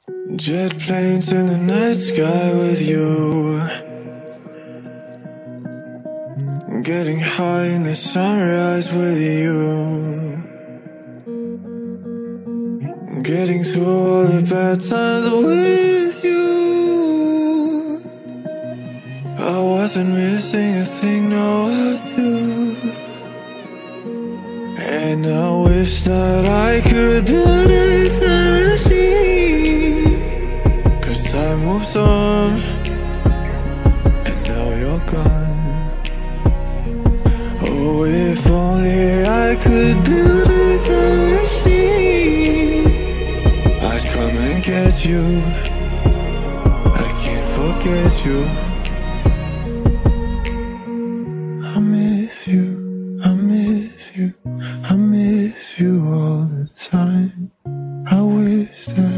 Jet planes in the night sky with you, getting high in the sunrise with you, getting through all the bad times with you. I wasn't missing a thing, no I do. And I wish that I could build a time machine, 'cause time moves on, and now you're gone. Oh, if only I could build a time machine, I'd come and get you. I can't forget you. I miss you, I miss you, I miss you all the time. I wish that